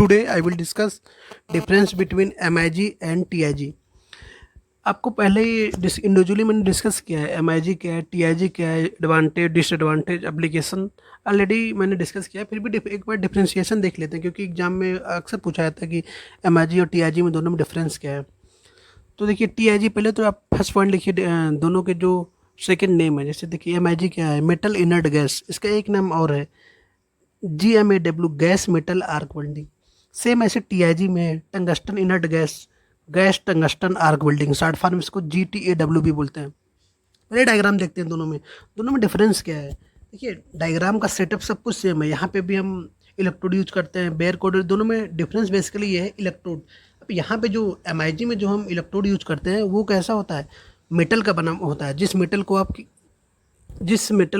Today I will discuss difference between MIG and TIG। आपको पहले ही individually मैंने discuss किया है MIG क्या है, TIG क्या है, एडवांटेज डिसएडवांटेज एप्लीकेशन ऑलरेडी मैंने डिस्कस किया है। फिर भी एक बार डिफ्रेंशिएशन देख लेते हैं, क्योंकि एग्जाम में अक्सर पूछा जाता है कि MIG और TIG में दोनों में डिफरेंस क्या है। तो देखिए TIG, पहले तो आप फर्स्ट पॉइंट लिखिए दोनों के जो सेकेंड नेम है। जैसे देखिए MIG क्या है, मेटल इनर्ट गैस, इसका एक नाम और है GMAW, gas metal arc welding. Same ऐसे TIG में tungsten inert gas, gas tungsten arc welding, short form इसको GTAW भी बोलते हैं। पहले डायग्राम देखते हैं दोनों में डिफरेंस क्या है। देखिए डायग्राम का सेटअप सब कुछ सेम है, यहाँ पे भी हम इलेक्ट्रोड यूज करते हैं, बेयर कोडेड, दोनों में डिफरेंस बेसिकली ये है इलेक्ट्रोड। अब यहाँ पे जो MIG में जो हम इलेक्ट्रोड यूज करते हैं वो कैसा होता है, मेटल का बना होता है। जिस मेटल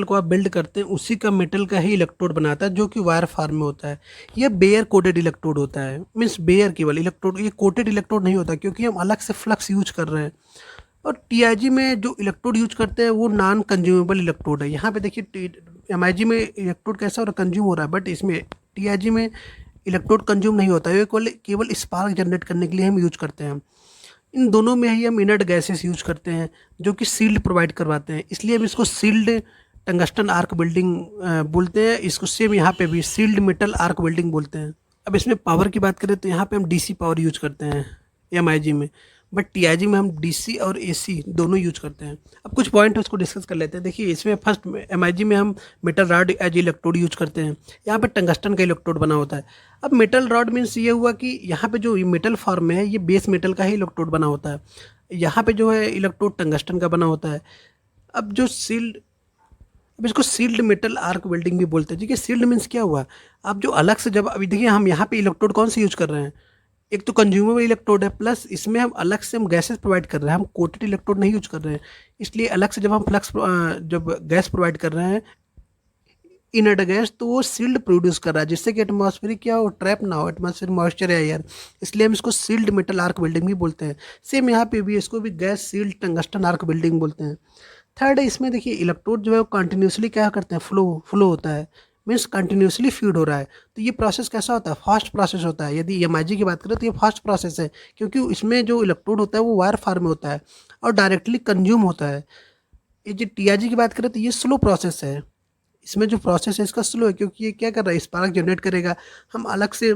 को आप बिल्ड करते हैं उसी का मेटल का ही इलेक्ट्रोड बनाता है, जो कि वायर फॉर्म में होता है। ये बेयर कोटेड इलेक्ट्रोड होता है, मीन्स बेयर केवल इलेक्ट्रोड, ये कोटेड इलेक्ट्रोड नहीं होता, क्योंकि हम अलग से फ्लक्स यूज कर रहे हैं। और TIG में जो इलेक्ट्रोड यूज करते हैं वो नॉन कंज्यूमेबल इलेक्ट्रोड है। यहाँ पे देखिए MIG में इलेक्ट्रोड कैसा हो रहा है, कंज्यूम हो रहा है, बट इसमें TIG में इलेक्ट्रोड कंज्यूम नहीं होता है, ये केवल स्पार्क जनरेट करने के लिए हम यूज करते हैं। इन दोनों में ही हम इनर्ट गैसेस यूज करते हैं, जो कि सील्ड प्रोवाइड करवाते हैं, इसलिए हम इसको सील्ड टंगस्टन आर्क वेल्डिंग बोलते हैं। इसको सेम यहाँ पे भी सील्ड मेटल आर्क वेल्डिंग बोलते हैं। अब इसमें पावर की बात करें तो यहाँ पे हम DC पावर यूज करते हैं MIG में, बट TIG में हम DC और AC दोनों यूज करते हैं। अब कुछ पॉइंट उसको डिस्कस कर लेते हैं। देखिए इसमें फर्स्ट MIG में हम metal rod as electrode use करते हैं, यहाँ पे टंगस्टन का इलेक्ट्रोड बना होता है। अब मेटल रॉड मीन्स ये हुआ कि यहाँ पे जो मेटल फॉर्म है ये बेस मेटल का ही इलेक्ट्रोड बना होता है, यहाँ पे जो है इलेक्ट्रोड टंगस्टन का बना होता है। अब इसको सील्ड मेटल आर्क वेल्डिंग भी बोलते हैं। ठीक है, सील्ड मीन्स क्या हुआ, आप जो अलग से जब अभी देखिए हम यहाँ पे इलेक्ट्रोड कौन से यूज कर रहे हैं, एक तो कंज्यूमेबल इलेक्ट्रोड है, प्लस इसमें हम अलग से हम गैसेस प्रोवाइड कर रहे हैं, हम कोटेड इलेक्ट्रोड नहीं यूज कर रहे हैं। इसलिए अलग से जब हम जब गैस प्रोवाइड कर रहे हैं इनर्ट गैस, तो वो सील्ड प्रोड्यूस कर रहा है, जिससे कि एटमॉस्फेरिक क्या हो, ट्रैप ना हो एटमॉस्फेयर मॉइस्चर या एयर, इसलिए हम इसको सील्ड मेटल आर्क वेल्डिंग भी बोलते हैं। सेम यहाँ पे भी इसको भी gas sealed tungsten arc welding बोलते हैं। थर्ड है, इसमें देखिए इलेक्ट्रोड जो है वो कंटिन्यूसली क्या करते हैं, फ्लो होता है, मीन्स कंटिन्यूसली फीड हो रहा है। तो ये प्रोसेस कैसा होता है, फास्ट प्रोसेस होता है। यदि MIG की बात करें तो ये फास्ट प्रोसेस है, क्योंकि इसमें जो इलेक्ट्रोड होता है वो वायर फॉर्म में होता है और डायरेक्टली कंज्यूम होता है। ये जो TIG की बात करें तो ये स्लो प्रोसेस है, इसमें जो प्रोसेस है इसका स्लो है, क्योंकि ये क्या कर रहा है, स्पार्क जनरेट करेगा। हम अलग से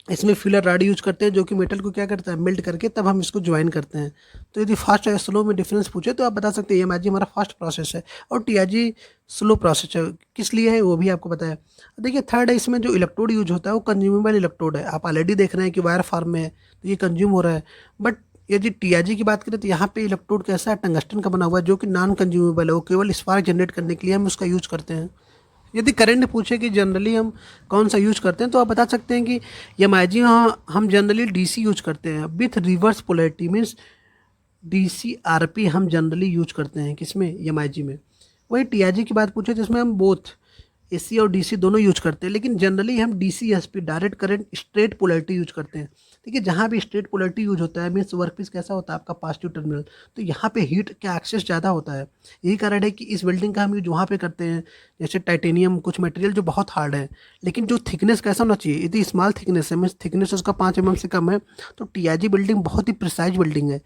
इसमें फिलर रॉड यूज करते हैं, जो कि मेटल को क्या करता है, मेल्ट करके तब हम इसको ज्वाइन करते हैं। तो यदि फास्ट या स्लो में डिफरेंस पूछे तो आप बता सकते हैं MIG हमारा फास्ट प्रोसेस है और TIG स्लो प्रोसेस है। किस लिए है वो भी आपको पता है। देखिए थर्ड है, इसमें जो इलेक्ट्रोड यूज होता है वो कंज्यूमेबल इलेक्ट्रोड है। आप ऑलरेडी देख रहे हैं कि वायर फॉर्म में है तो ये कंज्यूम हो रहा है। बट यदि TIG की बात करें तो यहाँ पे इलेक्ट्रोड कैसा है, टंगस्टन का बना हुआ है, जो कि नॉन कंज्यूमेबल है, वो केवल स्पार्क जनरेट करने के लिए हम उसका यूज करते हैं। यदि करंट पूछे कि जनरली हम कौन सा यूज करते हैं, तो आप बता सकते हैं कि MIG हम जनरली DC यूज करते हैं with reverse polarity, means DCRP हम जनरली यूज करते हैं किसमें, MIG में। वही TIG की बात पूछे तो इसमें हम बोथ AC और DC दोनों यूज करते हैं, लेकिन जनरली हम DCSP direct current straight polarity use करते हैं। देखिए जहाँ भी स्ट्रेट पोलैरिटी यूज होता है मीन्स वर्कपीस कैसा होता है आपका पॉजिटिव टर्मिनल, तो यहाँ पे हीट का एक्सेस ज़्यादा होता है। यही कारण है कि इस वेल्डिंग का हम यूज वहाँ पे करते हैं। जैसे टाइटेनियम, कुछ मटेरियल जो बहुत हार्ड है, लेकिन जो थिकनेस कैसा होना चाहिए, यदि स्मॉल थिकनेस है मीन्स थिकनेस उसका 5 mm से कम है, तो TIG बिल्डिंग बहुत ही प्रिसाइज बिल्डिंग है।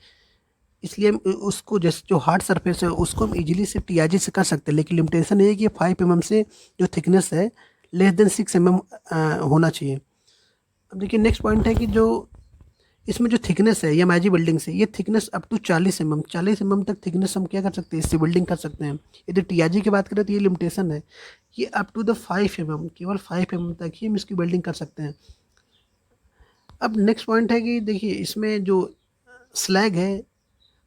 इसलिए हम उसको जैसे जो हार्ड सरफेस है उसको हम इजीली से TIG से कर सकते हैं, लेकिन लिमिटेशन ये है कि 5 mm से जो थिकनेस है लेस देन 6 mm होना चाहिए। अब देखिए नेक्स्ट पॉइंट है कि जो इसमें जो थिकनेस है MIG बिल्डिंग से, ये थिकनेस अप टू 40 mm तक थिकनेस हम क्या कर सकते हैं, इससे बिल्डिंग कर सकते हैं। यदि TIG की बात करें तो ये लिमिटेशन है, ये अप टू द 5 mm, केवल 5 mm तक ही हम इसकी बिल्डिंग कर सकते हैं। अब नेक्स्ट पॉइंट है कि देखिए इसमें जो स्लैग है,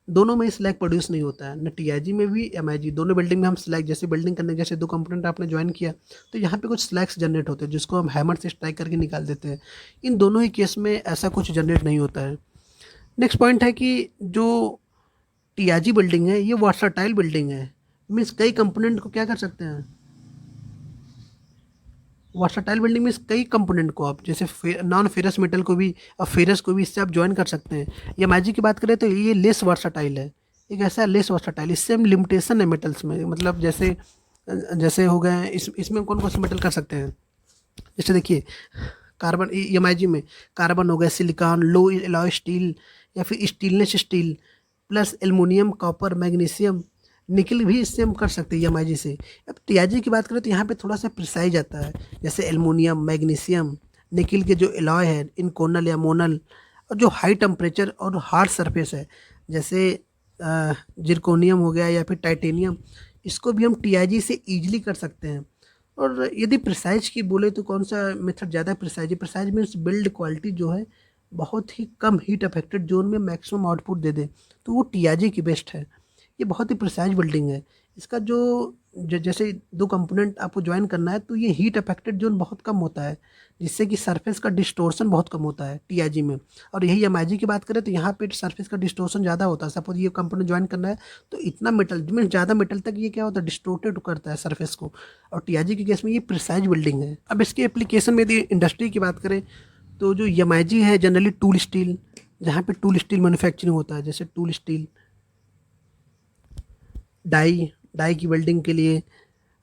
दोनों में स्लैग प्रोड्यूस नहीं होता है, न TIG में भी MIG, दोनों बिल्डिंग में हम स्लैग जैसे बिल्डिंग करने, जैसे दो कंपोनेंट आपने ज्वाइन किया तो यहाँ पे कुछ स्लैग्स जनरेट होते हैं, जिसको हम हैमर से स्ट्राइक करके निकाल देते हैं। इन दोनों ही केस में ऐसा कुछ जनरेट नहीं होता है। नेक्स्ट पॉइंट है कि जो TIG बिल्डिंग है ये वर्सटाइल बिल्डिंग है, मीन्स कई कंपोनेंट को क्या कर सकते हैं, वर्सटाइल बिल्डिंग में कई कंपोनेंट को आप जैसे नॉन फेरस मेटल को भी और फेरस को भी इससे आप ज्वाइन कर सकते हैं। या MIG की बात करें तो ये लेस वर्सटाइल है, एक ऐसा लेस वर्सटाइल, इससे हम लिमिटेशन है मेटल्स में, मतलब जैसे हो गए इसमें कौन कौन से मेटल कर सकते हैं, जैसे देखिए कार्बन एमआईजी में कार्बन हो गया, सिलिकॉन, लो एलॉय स्टील या फिर stainless steel, plus aluminium, copper, magnesium, निकल भी इससे हम कर सकते हैं एमआईजी से। अब टीआईजी की बात करें तो यहाँ पे थोड़ा सा प्रिसाइज आता है, जैसे एल्युमिनियम, मैग्नीशियम, निकल के जो एलॉय है इनकोनल या मोनल, और जो हाई टेम्परेचर और हार्ड सरफेस है जैसे जिरकोनियम हो गया या फिर टाइटेनियम, इसको भी हम टीआईजी से ईजिली कर सकते हैं। और यदि प्रिसाइज की बोले तो कौन सा मेथड ज़्यादा प्रिसाइज है? प्रिसाइज मीन्स बिल्ड क्वालिटी जो है बहुत ही कम हीट अफेक्टेड जोन में मैक्सिमम आउटपुट दे दे, तो वो टीआईजी की बेस्ट है। ये बहुत ही प्रिसाइज बिल्डिंग है। इसका जो जैसे दो कंपोनेंट आपको ज्वाइन करना है तो ये हीट अफेक्टेड जोन बहुत कम होता है, जिससे कि सरफेस का डिस्टोर्शन बहुत कम होता है टीआईजी में। और यही एमआईजी की बात करें तो यहाँ पे सरफेस का डिस्टोर्शन ज़्यादा होता है। सपोज ये कंपोनेंट ज्वाइन करना है तो इतना मेटल मीन ज़्यादा मेटल तक ये क्या होता है, डिस्टोर्टेड करता है सरफेस को। और टीआईजी के केस में ये प्रिसाइज बिल्डिंग है। अब इसके एप्लीकेशन में यदि इंडस्ट्री की बात करें तो जो एमआईजी है जनरली टूल स्टील, जहाँ पे टूल स्टील मैन्युफैक्चरिंग होता है, जैसे टूल स्टील, डाई की वेल्डिंग के लिए,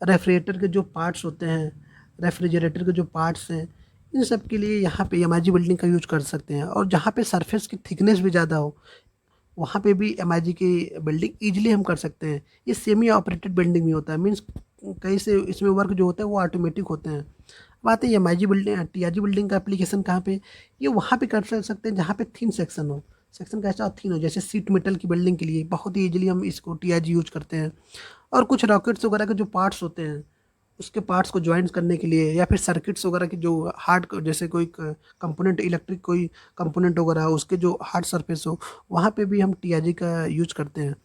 रेफ्रिजरेटर के जो पार्ट्स होते हैं, रेफ्रिजरेटर के जो पार्ट्स हैं, इन सब के लिए यहाँ पे एमआईजी वेल्डिंग का यूज कर सकते हैं। और जहाँ पे सरफेस की थिकनेस भी ज़्यादा हो वहाँ पे भी एमआईजी की वेल्डिंग ईजिली हम कर सकते हैं। ये सेमी ऑपरेटेड वेल्डिंग भी होता है, मीन्स कहीं से इसमें वर्क जो होता है वो ऑटोमेटिक होते हैं। बात है एमआईजी बिल्डिंग टीआईजी बिल्डिंग का एप्लीकेशन कहाँ पे, ये वहाँ पे कर सकते हैं जहाँ पे थिन सेक्शन हो। सेक्शन कैसा थिन हो, जैसे सीट मेटल की बिल्डिंग के लिए बहुत ही ईजिली हम इसको टीआईजी यूज करते हैं। और कुछ रॉकेट्स वगैरह के जो पार्ट्स होते हैं उसके पार्ट्स को ज्वाइन करने के लिए, या फिर सर्किट्स वगैरह की जो हार्ड जैसे कोई कंपोनेंट इलेक्ट्रिक कोई कंपोनेंट वगैरह हो उसके जो हार्ड सरफेस हो, वहाँ पे भी हम टीआईजी का यूज करते हैं।